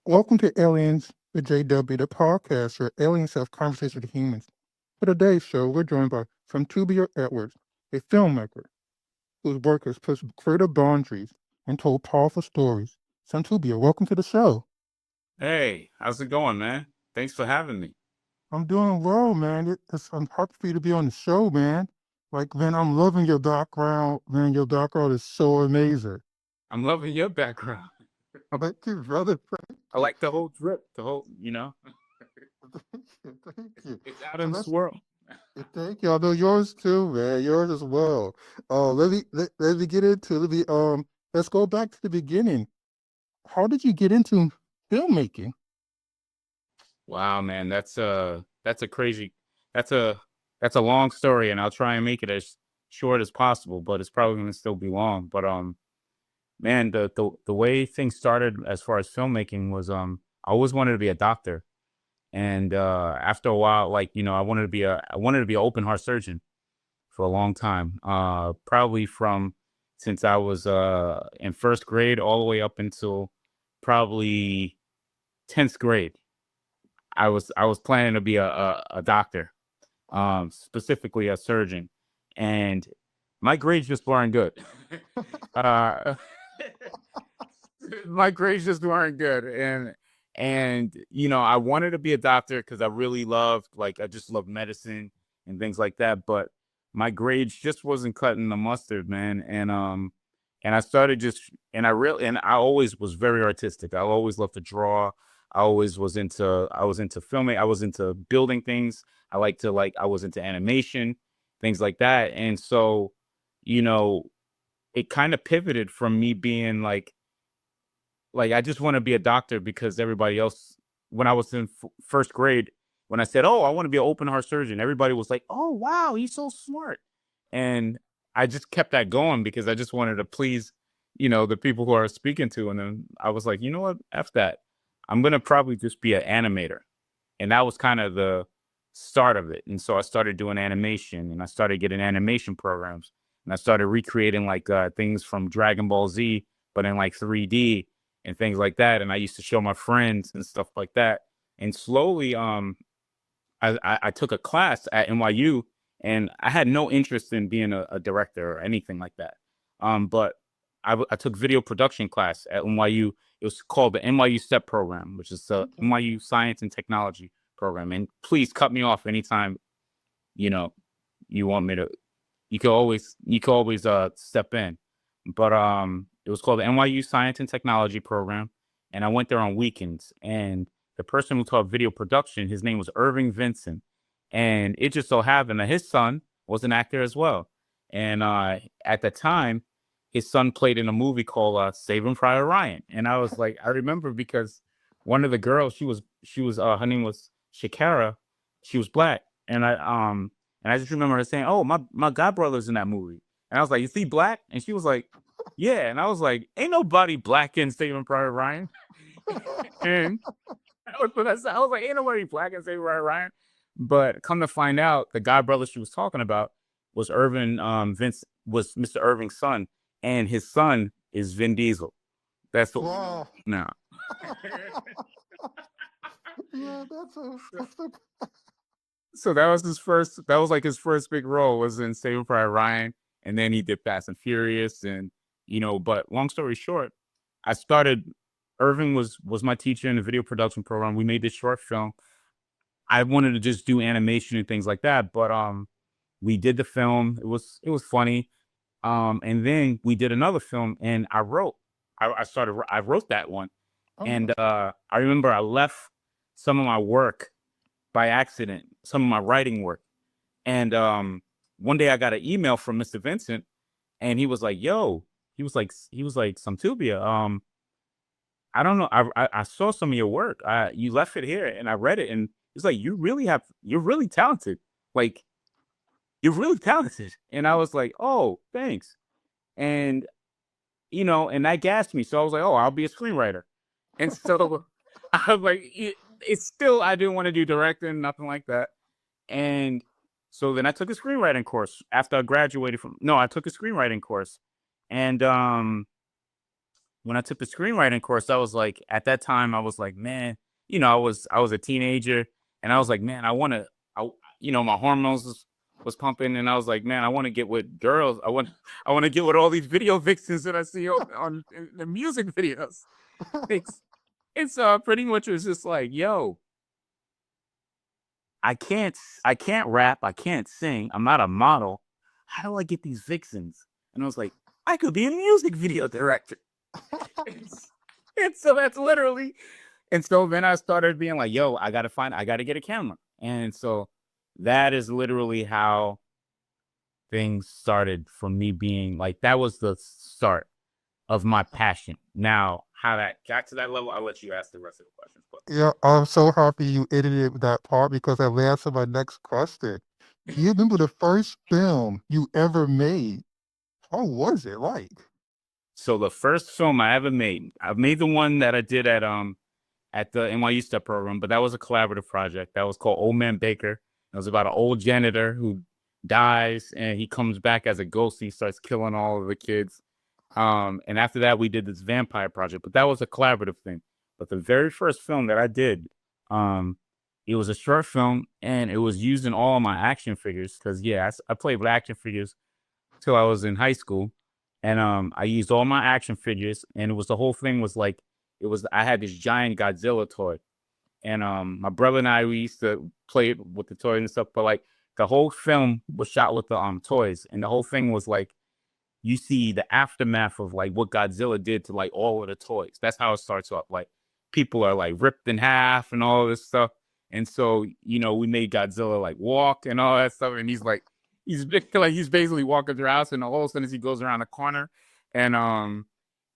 Welcome to Aliens with JW, the podcast where aliens have conversations with humans. For today's show, we're joined by Samtubia Edwards, a filmmaker whose work has pushed creative boundaries and told powerful stories. Samtubia, welcome to the show. Hey, how's it going, man? Thanks for having me. I'm doing well, man. I'm happy for you to be on the show, man. Like, man, I'm loving your background. Man, your background is so amazing. I'm loving your background. Thank you, brother. I like the whole drip, the whole. Thank you. Thank you. It's out So in let's swirl. Thank you. I know yours too, man. Yours as well. Let me get into let's go back to the beginning. How did you get into filmmaking? Wow, man, that's a crazy, that's a that's a long story, and I'll try and make it as short as possible, but it's probably gonna still be long. But man, the way things started as far as filmmaking was I always wanted to be a doctor, and after a while, like I wanted to be an open heart surgeon for a long time. Probably from since I was in first grade all the way up until probably 10th grade. I was planning to be a doctor, specifically a surgeon, and my grades just weren't good. uh, my grades just weren't good, and I wanted to be a doctor because I really loved, like, I just love medicine and things like that, but my grades just wasn't cutting the mustard, man. And I started just and I always was very artistic. I always loved to draw. I was into filming. I was into building things. I was into animation, things like that. And so, you know it kind of pivoted from me being like, I just want to be a doctor because everybody else, when I was in first grade, when I said, "Oh, I want to be an open heart surgeon," everybody was like, "Oh, wow, he's so smart." And I just kept that going because I just wanted to please, the people who I was speaking to. And then I was like, you know what? F that. I'm going to probably just be an animator. And that was kind of the start of it. And so I started doing animation, and I started getting animation programs, and I started recreating like things from Dragon Ball Z, but in like 3D and things like that. And I used to show my friends and stuff like that. And slowly, I took a class at NYU, and I had no interest in being a director or anything like that. But I took video production class at NYU. It was called the NYU STEP program, which is the Okay. NYU Science and Technology program. And please cut me off anytime you know you want me to. You can always step in. But it was called the NYU Science and Technology program, and I went there on weekends. And the person who taught video production, his name was Irving Vincent, and it just so happened that his son was an actor as well. And at the time, his son played in a movie called Saving Private Ryan, and I was like, I remember because one of the girls, she was her name was Shakara, she was black, and I just remember her saying, "Oh, my god brother's in that movie," and I was like, "Is he black?" And she was like, "Yeah," and I was like, "Ain't nobody black in Saving Private Ryan." And that was what I said. I was like, "Ain't nobody black in Saving Private Ryan." But come to find out, the god brother she was talking about was was Mr. Irving's son, and his son is Vin Diesel. That's what we know Wow. now. Yeah, that's a So that was like his first big role was in Saving Private Ryan, and then he did Fast and Furious. And but long story short, I started Irving was my teacher in the video production program. We made this short film. I wanted to just do animation and things like that, but we did the film. It was funny. And then we did another film, and I wrote that one. oh, And I remember I left some of my work by accident, some of my writing work. And one day I got an email from Mr. Vincent, and he was like, "Yo," he was like, "Samtubia, I don't know. I saw some of your work. You left it here, and I read it, and it's like you're really talented. Like, you're really talented." And I was like, "Oh, thanks." And and that gassed me. So I was like, "Oh, I'll be a screenwriter." And so I was like, it's still, I didn't want to do directing, nothing like that. And so then I took a screenwriting course after I graduated from. No, I took a screenwriting course, and when I took the screenwriting course, I was like, at that time, I was like, man, you know, I was a teenager, and I was like, man, I, my hormones was pumping, and I was like, man, I want to get with girls. I want to get with all these video vixens that I see on in the music videos. Thanks. And so I pretty much was just like, yo, I can't rap, I can't sing, I'm not a model. How do I get these vixens? And I was like, I could be a music video director. And so that's literally, and so then I started being like, yo, I gotta get a camera. And so that is literally how things started from me being like, that was the start of my passion. Now, how that got to that level, I'll let you ask the rest of the questions. But Yeah, I'm so happy you edited that part because that led to my next question. You remember the first film you ever made? How was it like? so the first film I made the one that I did at the NYU Step program, but that was a collaborative project. That was called Old Man Baker. It was about an old janitor who dies and he comes back as a ghost. He starts killing all of the kids. And after that, we did this vampire project, but that was a collaborative thing. But the very first film that I did, um, it was a short film and it was used in all of my action figures because, yeah, I played with action figures till I was in high school. And I used all my action figures, and it was the whole thing was like I had this giant Godzilla toy, and my brother and I we used to play with the toy and stuff. But like the whole film was shot with the toys, and the whole thing was like you see the aftermath of like what Godzilla did to like all of the toys. That's how it starts off. Like people are like ripped in half and all this stuff. And so, we made Godzilla like walk and all that stuff. And he's basically walking through the house, and all of a sudden as he goes around the corner, and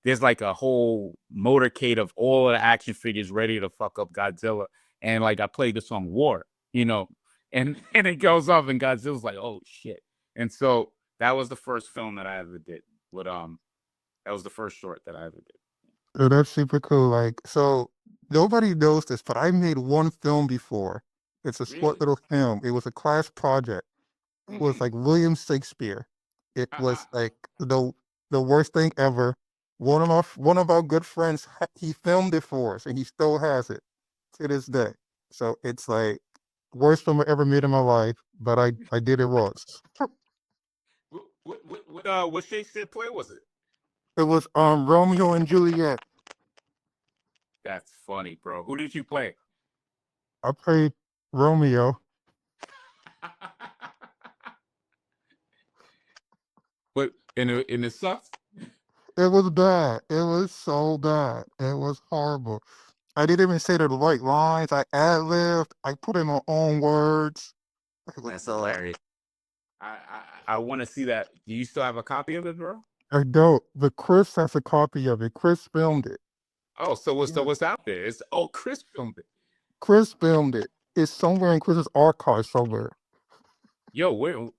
there's like a whole motorcade of all of the action figures ready to fuck up Godzilla. And like I played the song War, and it goes off and Godzilla's like, oh shit. And so that was the first film that I ever did. With that was the first short that I ever did. Oh, that's super cool. Like, so nobody knows this, but I made one film before. It's a short Really? little film. It was a class project. It was like William Shakespeare. It was like the worst thing ever. One of our good friends, he filmed it for us, and he still has it to this day. So it's like worst film I ever made in my life, but I did it once. What Shakespeare play was it? It was Romeo and Juliet. That's funny, bro. Who did you play? I played Romeo. But in it sucks. It was bad. It was so bad. It was horrible. I didn't even say the right lines. I ad-libbed. I put in my own words. It was That's bad. hilarious. I want to see that. Do you still have a copy of it, bro? I don't, but Chris has a copy of it. Chris filmed it. Oh, so Yeah. what's out there? Chris filmed it. Chris filmed it. It's somewhere in Chris's archive somewhere. Yo,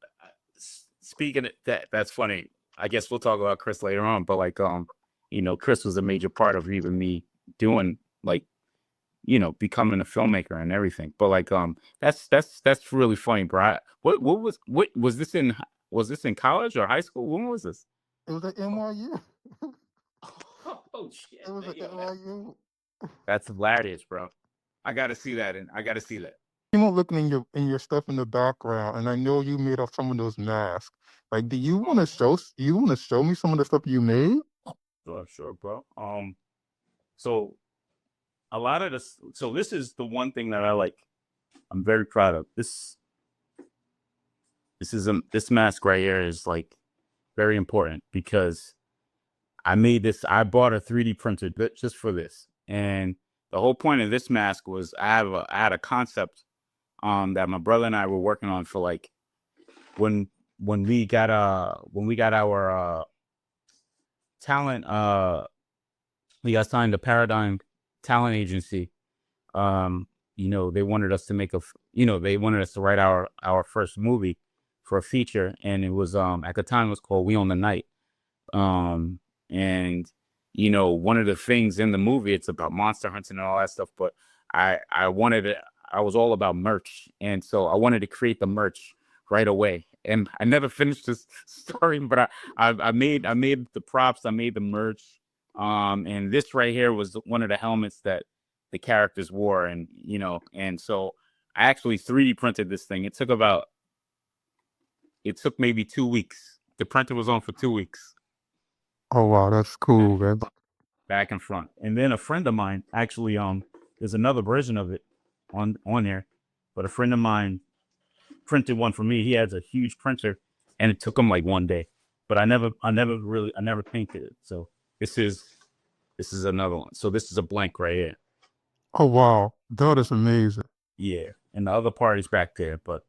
speaking of that's funny. I guess we'll talk about Chris later on, but like Chris was a major part of even me doing like becoming a filmmaker and everything. But like that's really funny, bro. What was this in college or high school? When was this? It was at NYU. Oh It shit, was man, at NYU. that's hilarious, bro. I gotta see that, and I gotta see that. You know, looking in your stuff in the background, and I know you made up some of those masks. Like, do you want to show? You want to show me some of the stuff you made? Sure, bro. So a lot of this. So this is the one thing that I like. I'm very proud of this. This mask right here is like very important because I made this. I bought a 3D printer just for this, and the whole point of this mask was I had a concept that my brother and I were working on for like when when we got our talent we got signed to Paradigm Talent Agency. They wanted us to they wanted us to write our first movie for a feature, and it was at the time it was called We Own the Night. And one of the things in the movie, it's about monster hunting and all that stuff, but I was all about merch, and so I wanted to create the merch right away. And I never finished this story, but I made the props, I made the merch, And this right here was one of the helmets that the characters wore, and and so I actually 3D printed this thing. It took maybe 2 weeks. The printer was on for 2 weeks. Oh wow, that's cool, man. Back and front. And then a friend of mine actually, there's another version of it on there, but a friend of mine printed one for me. He has a huge printer, and it took him like one day. But I never painted it. So this is this is another one. So this is a blank right here. Oh wow, that is amazing. Yeah, and the other part is back there, but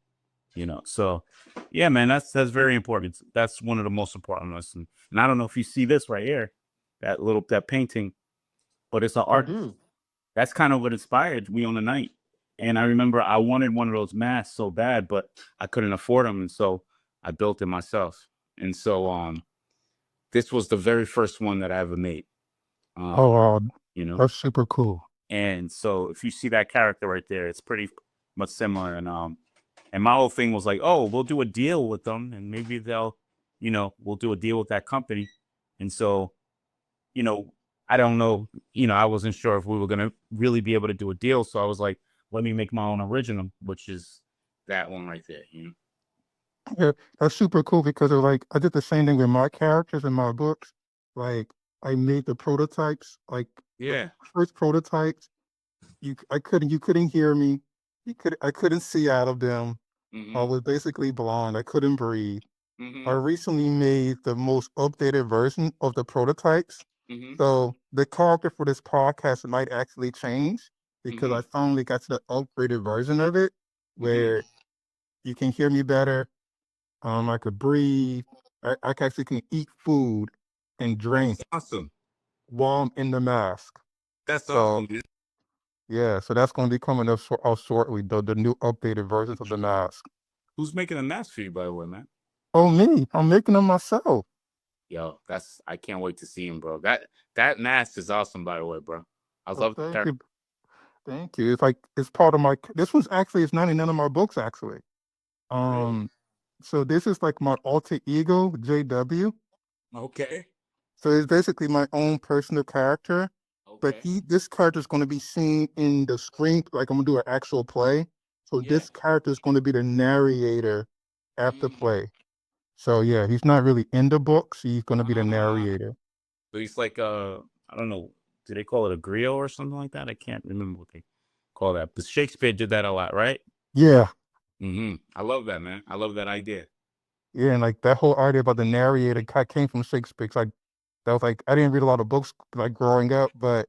so yeah, man, that's very important. That's one of the most important lessons. And I don't know if you see this right here, that painting, but it's an I art. do. That's kind of what inspired me on the night. And I remember I wanted one of those masks so bad, but I couldn't afford them, and so I built it myself. And so this was the very first one that I ever made. Oh Um, wow, you know, that's super cool. and so if you see that character right there, it's pretty much similar. And my whole thing was like, oh, we'll do a deal with them, and maybe they'll, we'll do a deal with that company. And so, you know, I don't know, I wasn't sure if we were gonna really be able to do a deal. So I was like, let me make my own original, which is that one right there. Yeah, that's super cool because of like I did the same thing with my characters in my books. Like I made the prototypes, like the Yeah. first prototypes. You couldn't hear me. I couldn't see out of them. I Mm-hmm. was basically blind. I couldn't breathe. I Mm-hmm. recently made the most updated version of the prototypes. Mm-hmm. So the character for this podcast might actually change because Mm-hmm. I finally got to the upgraded version of it Mm-hmm. where you can hear me better. I could breathe. I actually can eat food and drink Awesome. while I'm in the mask. That's So awesome, dude. yeah, so that's going to be coming up shortly. The new updated versions of the mask. Who's making a mask for you, by the way, man? Oh me, I'm making them myself. Yo, I can't wait to see him, bro. That mask is awesome, by the way, bro. I Oh, love the thank character. you, thank you. It's like it's part of my. This was actually it's not in none of my books actually. Really? Um, so this is like my alter ego, JW. Okay. So it's basically my own personal character, but Okay. this character is going to be seen in the screen. Like I'm gonna do an actual play. So Yeah. this character is going to be the narrator at the Mm. play. So yeah, he's not really in the books. He's going to be the Ah. narrator. So he's like I don't know, do they call it a griot or something like that? I can't remember what they call that. But Shakespeare did that a lot, right? Yeah, I love that, man. I love that idea. yeah, and like that whole idea about the narrator came from Shakespeare. 'Cause, like that was like I didn't read a lot of books like growing up, but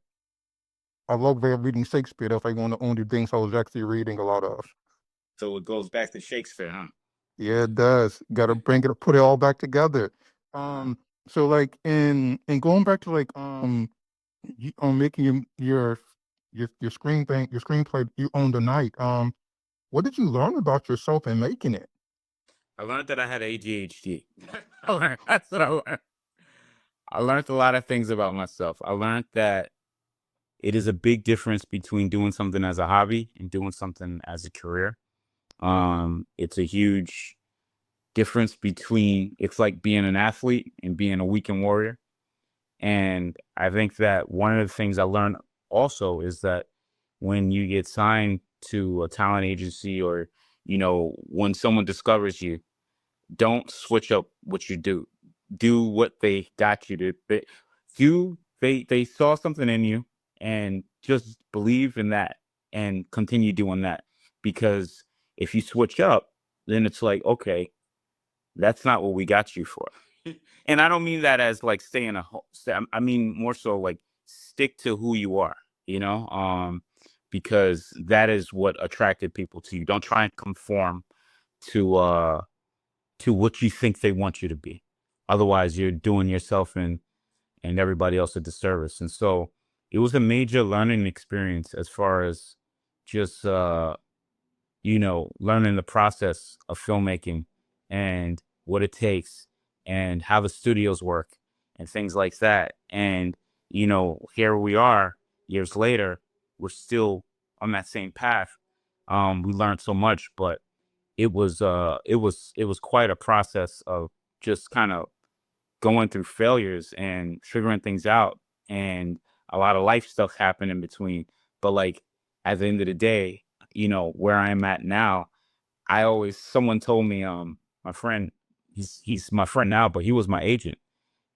I love reading Shakespeare. That was like one of the only things I was actually reading a lot of. So it goes back to Shakespeare, huh? Yeah, it does. Got to bring it, put it all back together. Uh, So like in going back to like making your screenplay you on the night. What did you learn about yourself in making it? I learned that I had ADHD. That's what I learned. I learned a lot of things about myself. I learned that it is a big difference between doing something as a hobby and doing something as a career. It's a huge difference between it's like being an athlete and being a weekend warrior. And I think that one of the things I learned also is that when you get signed to a talent agency or, when someone discovers you, don't switch up what you do. Do what they got you to. They saw something in you, and just believe in that and continue doing that. Because if you switch up, then it's like, okay, that's not what we got you for. And I don't mean that as like staying a home. I mean more so like stick to who you are, because that is what attracted people to you. Don't try and conform to what you think they want you to be. Otherwise, you're doing yourself and everybody else a disservice. And so it was a major learning experience as far as just learning the process of filmmaking and what it takes and how the studios work and things like that. And, here we are years later, we're still on that same path. We learned so much, but it was quite a process of just kind of going through failures and figuring things out and a lot of life stuff happened in between. But like at the end of the day, where I am at now, someone told me, my friend, he's my friend now, but he was my agent.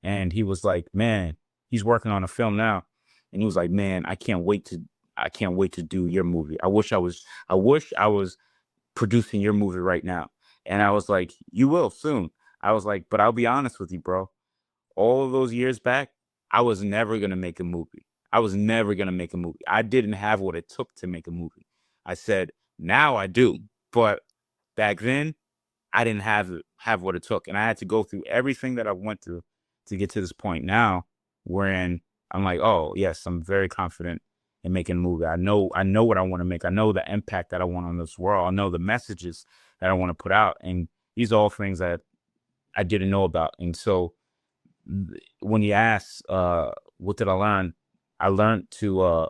And he was like, man, he's working on a film now. And he was like, man, I can't wait to do your movie. I wish I was producing your movie right now. And I was like, you will soon. I was like, but I'll be honest with you, bro. All of those years back, I was never going to make a movie. I was never going to make a movie. I didn't have what it took to make a movie. I said, now I do. But back then, I didn't have what it took, and I had to go through everything that I went through to get to this point now, wherein I'm like, oh yes, I'm very confident in making a movie. I know what I want to make. I know the impact that I want on this world. I know the messages that I want to put out, and these are all things that I didn't know about. And so, when you ask, what did I learn? I learned to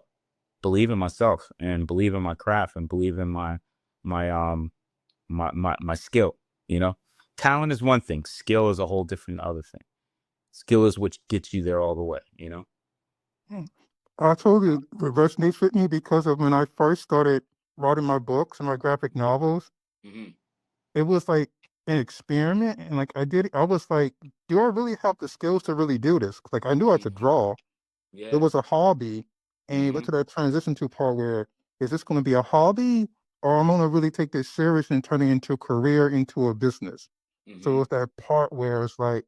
believe in myself and believe in my craft and believe in my my skill, you know? Talent is one thing, skill is a whole different other thing. Skill is what gets you there all the way, you know? Mm. I told you it resonates with me because of when I first started writing my books and my graphic novels. Mhm. It was like an experiment, and like I was like, do I really have the skills to really do this? Like I knew I Mhm. could draw. It Yeah. was a hobby, and you went Mhm. to that transition to part where is this going to be a hobby, or I'm going to really take this serious and turn it into a career, into a business. So Mhm. it's that part where it's like,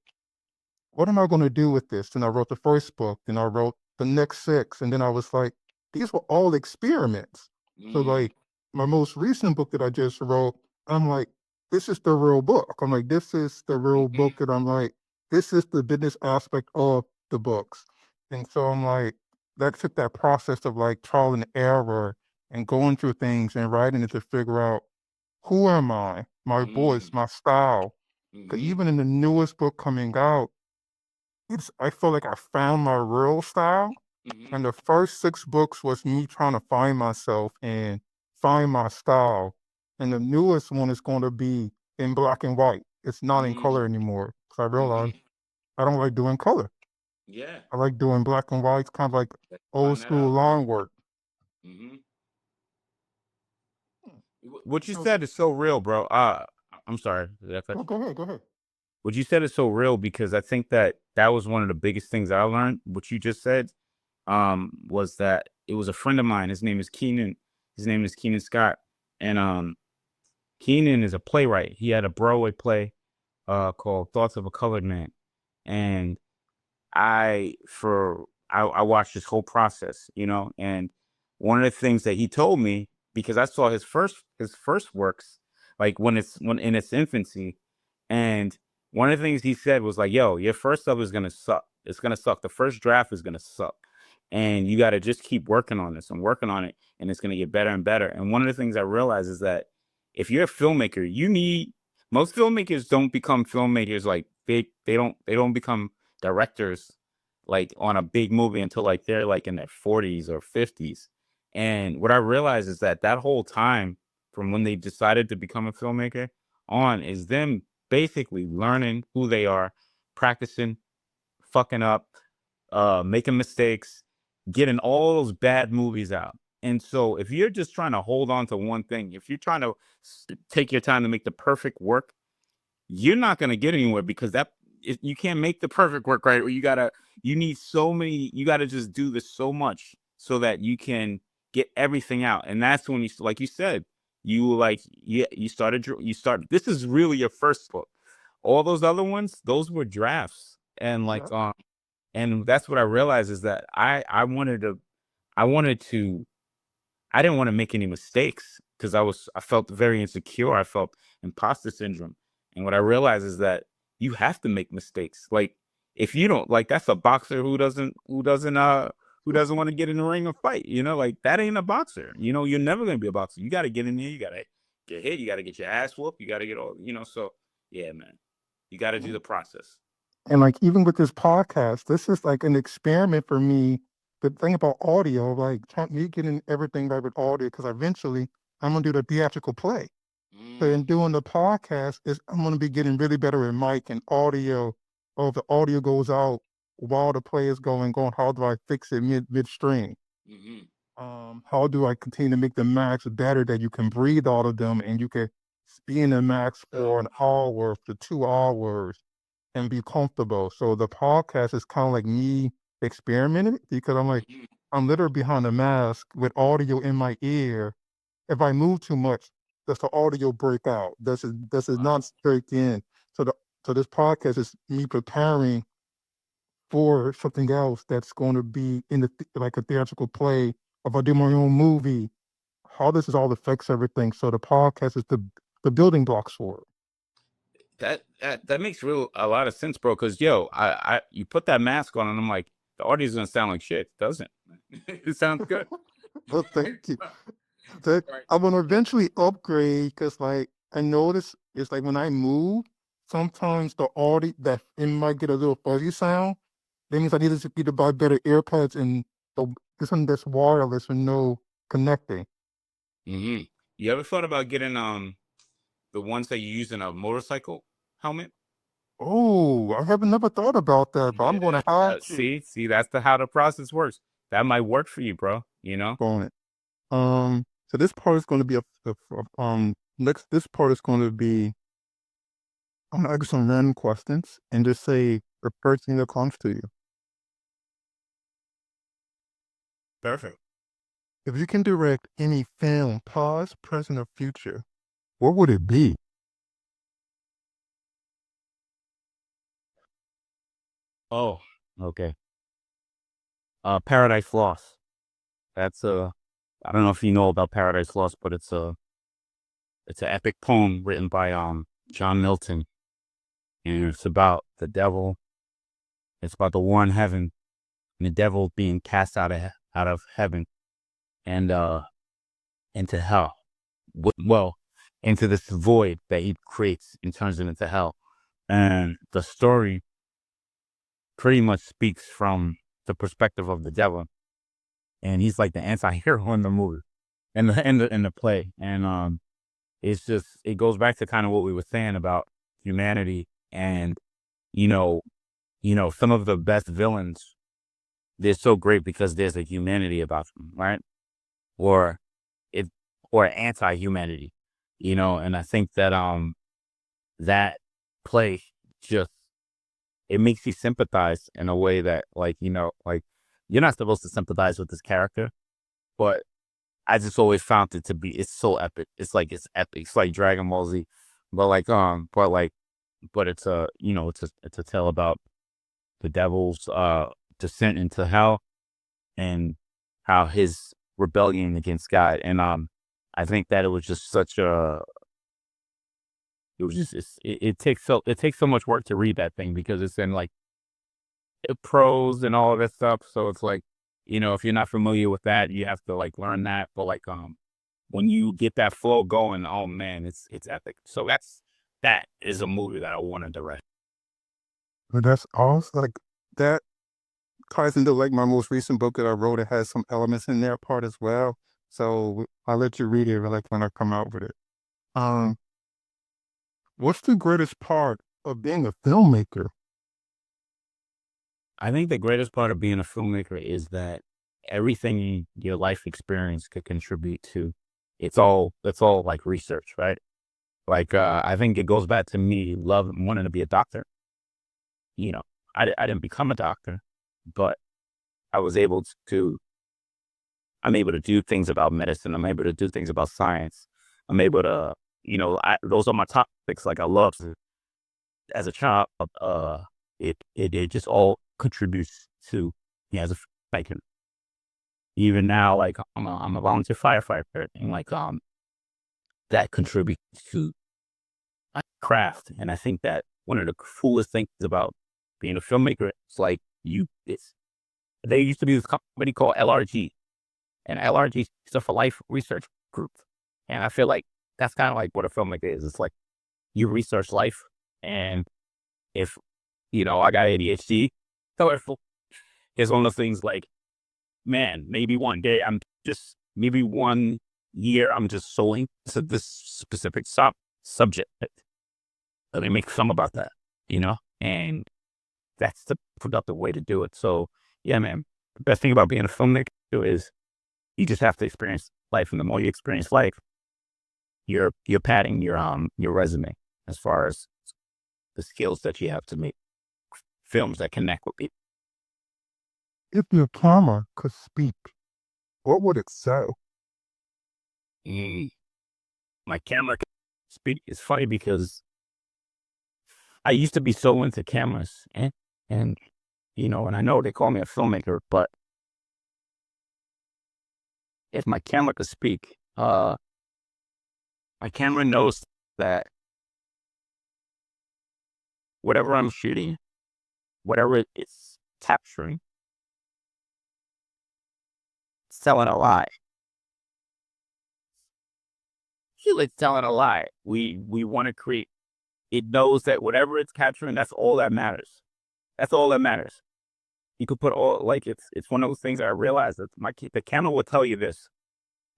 what am I going to do with this? And I wrote the first book, then I wrote the next six, and then I was like, these were all experiments. So Mm. like my most recent book that I just wrote, I'm like, this is the real book. I'm like, this is the real Mhm. book, and I'm like, this is the business aspect of the books. And so I'm like, that took that process of like trial and error and going through things and writing it to figure out who am I, my voice, Mm. my style. 'Cause Mhm. even in the newest book coming out, I feel like I found my real style, Mhm. and the first 6 books was me trying to find myself and find my style, and the newest one is gonna be in black and white. It's not in color Mm. anymore, 'cause I realized Mhm. I don't like doing color. Yeah. I like doing black and white, kind of like old Find that school out. line work. Mhm. Hmm. What you So said is so real, bro. I'm sorry. Did I cut go ahead, go ahead. What you said is so real because I think that that was one of the biggest things I learned. What you just said, was that it was a friend of mine. His name is Keenan. His name is Keenan Scott, and Keenan is a playwright. He had a Broadway play called Thoughts of a Colored Man, and I watched his whole process, and one of the things that he told me, because I saw his first works, like when in its infancy, and one of the things he said was like, "Yo, your first stuff is gonna suck. It's gonna suck. The first draft is gonna suck, and you got to just keep working on this and working on it, and it's gonna get better and better." And one of the things I realized is that if you're a filmmaker, most filmmakers don't become filmmakers like they don't become directors like on a big movie until like they're like in their 40s or 50s. And what I realized is that that whole time from when they decided to become a filmmaker on is them basically learning who they are, practicing, fucking up, making mistakes, getting all those bad movies out. And so if you're just trying to hold on to one thing, if you're trying to take your time to make the perfect work, you're not going to get anywhere because you can't make the perfect work, right? You need so many, you got to just do this so much so that you can get everything out. And that's when like you said, you start, this is really your first book. All those other ones, those were drafts. And Yeah. and that's what I realized is that I wanted to I didn't want to make any mistakes because I felt very insecure. I felt imposter syndrome. And what I realized is that you have to make mistakes. Like if you don't, like that's a boxer who doesn't want to get in the ring and fight, like that ain't a boxer. You're never going to be a boxer. You got to get in there, you got to get hit, you got to get your ass whooped, you got to get so yeah, man. You got to do the process. And like even with this podcast, this is like an experiment for me. The thing about audio, like me getting everything right with audio, because eventually I'm gonna do the theatrical play. So in Mm, doing the podcast, is I'm gonna be getting really better at mic and audio. Oh, if the audio goes out, while the play is going on? How do I fix it midstream? Mm-hmm. How do I continue to make the max better that you can breathe all of them and you can be in the max for an hour to 2 hours and be comfortable? So the podcast is kind of like me experimenting because I'm literally behind a mask with audio in my ear. If I move too much, does the audio break out? Does it not break in? So the so this podcast is me preparing for something else that's going to be in like a theatrical play. If I do my own movie, how this is all affects everything. So the podcast is the building blocks for it. That makes a lot of sense, bro. Because yo, I you put that mask on, and I'm like, the audio's gonna sound like shit, doesn't it? It sounds good. Well, thank you. I'm gonna eventually upgrade because like I notice it's like when I move, sometimes the audio that it might get a little fuzzy sound. That means I need to buy better AirPods and this one that's wireless with no connecting. Mm-hmm. You ever thought about getting the ones that you use in a motorcycle helmet? Oh, I haven't never thought about that, but I'm gonna have to See, that's how the process works. That might work for you, bro. You know. on it. So this part is going to be next. This part is going to be I'm gonna ask some random questions and just say the first thing that comes to you. Perfect. If you can direct any film, past, present, or future, what would it be? Oh, okay. Paradise Lost. That's I don't know if you know about Paradise Lost, but it's an epic poem written by John Milton, and it's about the devil. It's about the war in heaven, and the devil being cast out of heaven and into hell. Well, into this void that he creates and turns it into hell. And the story pretty much speaks from the perspective of the devil, and he's like the anti-hero in the movie, and the play, and it's just it goes back to kind of what we were saying about humanity, and you know, some of the best villains, they're so great because there's a humanity about them, right? Or it or anti-humanity, and I think that that play just it makes you sympathize in a way that like like you're not supposed to sympathize with this character, but I just always found it to be it's so epic. It's epic. It's like Dragon Ball Z, but it's a it's a tale about the devil's descent into hell and how his rebellion against God. And I think that it was just such a it was just it takes so much work to read that thing because it's in like prose and all of that stuff. So it's like, if you're not familiar with that, you have to like learn that. But like when you get that flow going, oh man, it's epic. So that is a movie that I want to direct. But that's also like that ties into like my most recent book that I wrote. It has some elements in there part as well. So I'll let you read it like when I come out with it. Um, what's the greatest part of being a filmmaker? I think the greatest part of being a filmmaker is that everything your life experience could contribute to. It's all like research, right? Like I think it goes back to me wanting to be a doctor. You know, I didn't become a doctor, but I was able to. I'm able to do things about medicine. I'm able to do things about science. I'm able to, those are my topics. Like I love as a child. It just all contributes to me as a filmmaker. Even now, like I'm a volunteer firefighter, and like that contributes to my craft. And I think that one of the coolest things about being a filmmaker is like there used to be this company called LRG, and LRG stuff for Life Research Group, and I feel like that's kind of like what a filmmaker is. It's like you research life, and if I got ADHD, so it's one of the things like, man, maybe one day maybe one year I'm just sewing to this specific subject. Let me make some about that, and that's the productive way to do it. So yeah, man, the best thing about being a filmmaker is you just have to experience life, and the more you experience life, you're padding your resume as far as the skills that you have to make films that connect with people. If your camera could speak, what would it say? Mm, My camera speak is funny because I used to be so into cameras, and and I know they call me a filmmaker, but if my camera could speak, my camera knows that whatever I'm shooting, whatever it's capturing, it's telling a lie. It's telling a lie. We want to create. It knows that whatever it's capturing, that's all that matters. That's all that matters. You could put all like it's one of those things that I realized that the camera will tell you this.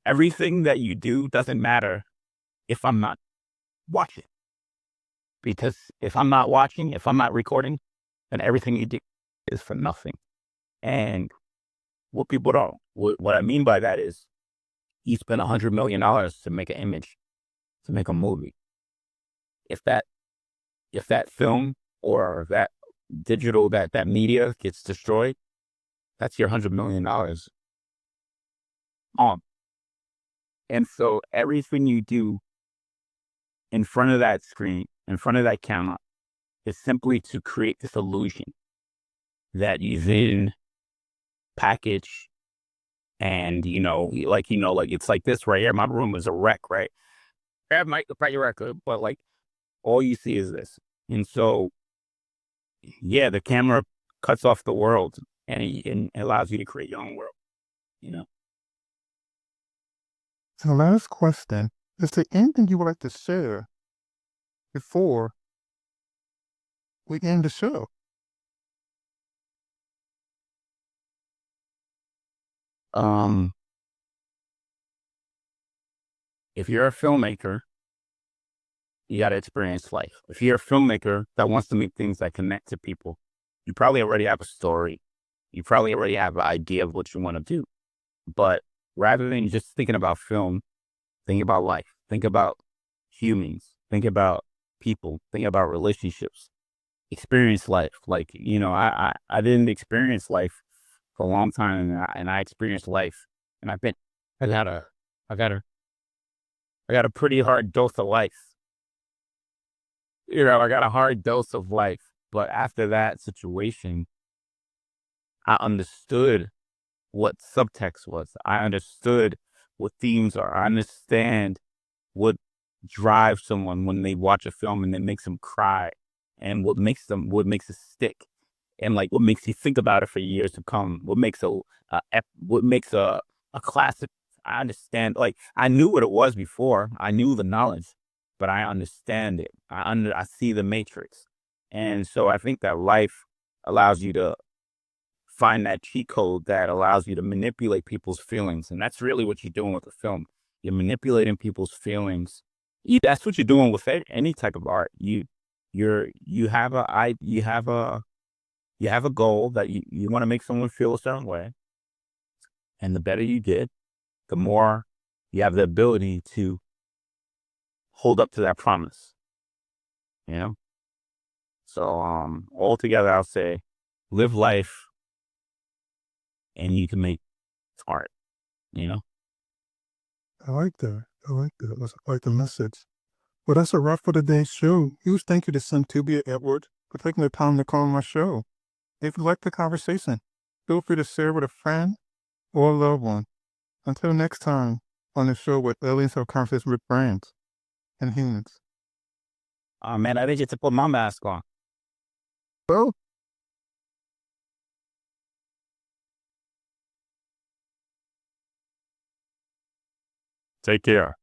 Everything that you do doesn't matter if I'm not watching. Because if I'm not watching, if I'm not recording, then everything you do is for nothing. And what people don't, what I mean by that is you spend $100 million to make an image, to make a movie. If that film or that digital, that media gets destroyed, that's your $100 million. And so everything you do in front of that screen, in front of that camera, is simply to create this illusion that you then package and, like it's like this right here. My room is a wreck, right? I have my record, but like all you see is this. And so, yeah, the camera cuts off the world and allows you to create your own world, you know? So, last question: is there anything you would like to share before we end the show? Um, if you're a filmmaker, you got to experience life. If you're a filmmaker that wants to make things that connect to people, you probably already have a story. You probably already have an idea of what you want to do. But rather than just thinking about film, think about life. Think about humans. Think about people. Think about relationships. Experience life. Like, I didn't experience life for a long time, and I experienced life, and I got a, I got a, I got a pretty hard dose of life. I got a hard dose of life. But after that situation, I understood what subtext was. I understood what themes are. I understand what drives someone when they watch a film and it makes them cry, and what makes it stick, and like what makes you think about it for years to come. What makes a classic. I understand. Like I knew what it was before. I knew the knowledge, but I understand it. I see the matrix, and so I think that life allows you to find that cheat code that allows you to manipulate people's feelings. And that's really what you're doing with the film. You're manipulating people's feelings. That's what you're doing with any type of art. You have a goal that you want to make someone feel a certain way. And the better you did, the more you have the ability to hold up to that promise. You know? So altogether I'll say live life and you can make art, you know? I like that. I like that. I like the message. Well, that's a wrap for today's show. Huge thank you to Samtubia Edwards for taking the time to call on my show. If you liked the conversation, feel free to share with a friend or a loved one. Until next time on the show where aliens have conversations with brands and humans. Man, I didn't get to put my mask on. Well, Take care.